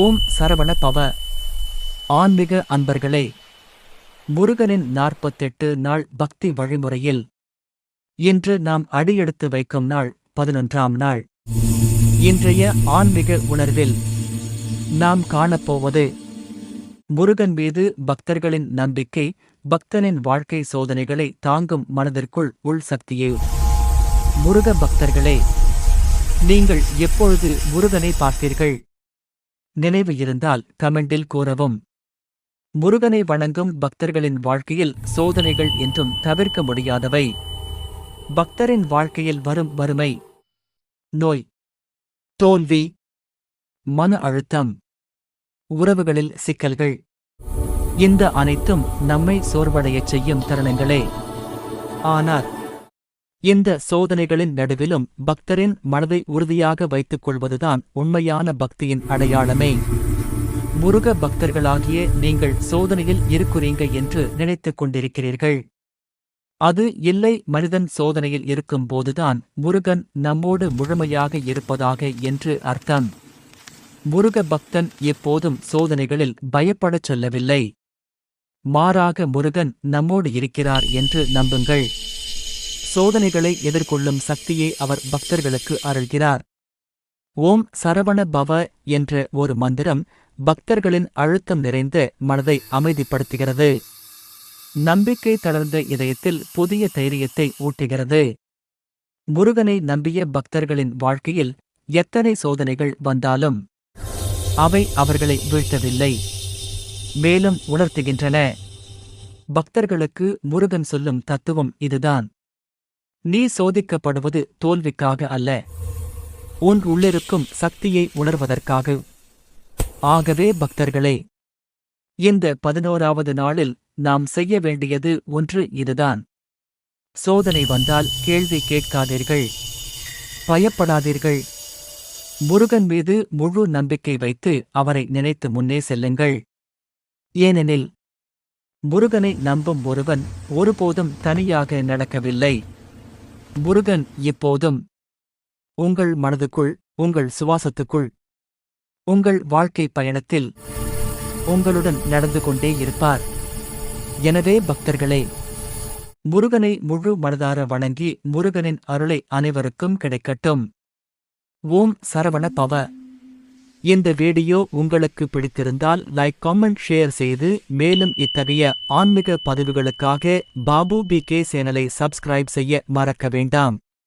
ஓம் சரவண பவ. ஆன்மீக அன்பர்களே, முருகனின் 48 நாள் பக்தி வழிமுறையில் இன்று நாம் அடியெடுத்து வைக்கும் நாள் 11ஆம் நாள். இன்றைய ஆன்மீக உணர்வில் நாம் காணப்போவது முருகன் மீது பக்தர்களின் நம்பிக்கை, பக்தனின் வாழ்க்கை சோதனைகளை தாங்கும் மனதிற்குள் உள் சக்தியே. முருக பக்தர்களே, நீங்கள் எப்பொழுது முருகனை பார்த்தீர்கள்? நினைவு இருந்தால் கமெண்டில் கூறவும். முருகனை வணங்கும் பக்தர்களின் வாழ்க்கையில் சோதனைகள் என்றும் தவிர்க்க முடியாதவை. பக்தரின் வாழ்க்கையில் வரும் வறுமை, நோய், தோல்வி, மன அழுத்தம், உறவுகளில் சிக்கல்கள், இந்த அனைத்தும் நம்மை சோர்வடையச் செய்யும் தருணங்களே. ஆனால் இந்த சோதனைகளின் நடுவிலும் பக்தரின் மனதை உறுதியாக வைத்துக் கொள்வதுதான் உண்மையான பக்தியின் அடையாளமே. முருக பக்தர்களாகிய நீங்கள் சோதனையில் இருக்கிறீங்க என்று நினைத்துக் கொண்டிருக்கிறீர்கள். அது இல்லை, மனிதன் சோதனையில் இருக்கும் போதுதான் முருகன் நம்மோடு முழுமையாக இருப்பதாக என்று அர்த்தம். முருக பக்தன் எப்போதும் சோதனைகளில் பயப்படச் சொல்லவில்லை. மாறாக முருகன் நம்மோடு இருக்கிறார் என்று நம்புங்கள். சோதனைகளை எதிர்கொள்ளும் சக்தியை அவர் பக்தர்களுக்கு அருள்கிறார். ஓம் சரவண பவ என்ற ஒரு மந்திரம் பக்தர்களின் அழுத்தம் நிறைந்த மனதை அமைதிப்படுத்துகிறது. நம்பிக்கை தளர்ந்த இதயத்தில் புதிய தைரியத்தை ஊட்டுகிறது. முருகனை நம்பிய பக்தர்களின் வாழ்க்கையில் எத்தனை சோதனைகள் வந்தாலும் அவை அவர்களை வீழ்த்தவில்லை, மேலும் உணர்த்துகின்றன. பக்தர்களுக்கு முருகன் சொல்லும் தத்துவம் இதுதான்: நீ சோதிக்கப்படுவது தோல்விக்காக அல்ல, உன் உள்ளிருக்கும் சக்தியை உணர்வதற்காக. ஆகவே பக்தர்களே, இந்த 11ஆவது நாளில் நாம் செய்ய வேண்டியது ஒன்று இதுதான். சோதனை வந்தால் கேள்வி கேட்காதீர்கள், பயப்படாதீர்கள். முருகன் மீது முழு நம்பிக்கை வைத்து அவரை நினைத்து முன்னே செல்லுங்கள். ஏனெனில் முருகனை நம்பும் ஒருவன் ஒருபோதும் தனியாக நடக்கவில்லை. முருகன் எப்போதும் உங்கள் மனதுக்குள், உங்கள் சுவாசத்துக்குள், உங்கள் வாழ்க்கை பயணத்தில் உங்களுடன் நடந்து கொண்டே இருப்பார். எனவே பக்தர்களே, முருகனை முழு மனதார வணங்கி முருகனின் அருளை அனைவருக்கும் கிடைக்கட்டும். ஓம் சரவண பவ. இந்த வீடியோ உங்களுக்கு பிடித்திருந்தால் லைக், காமெண்ட், ஷேர் செய்து மேலும் இத்தகைய ஆன்மீக பதிவுகளுக்காக பாபு BK சேனலை சப்ஸ்கிரைப் செய்ய மறக்க வேண்டாம்.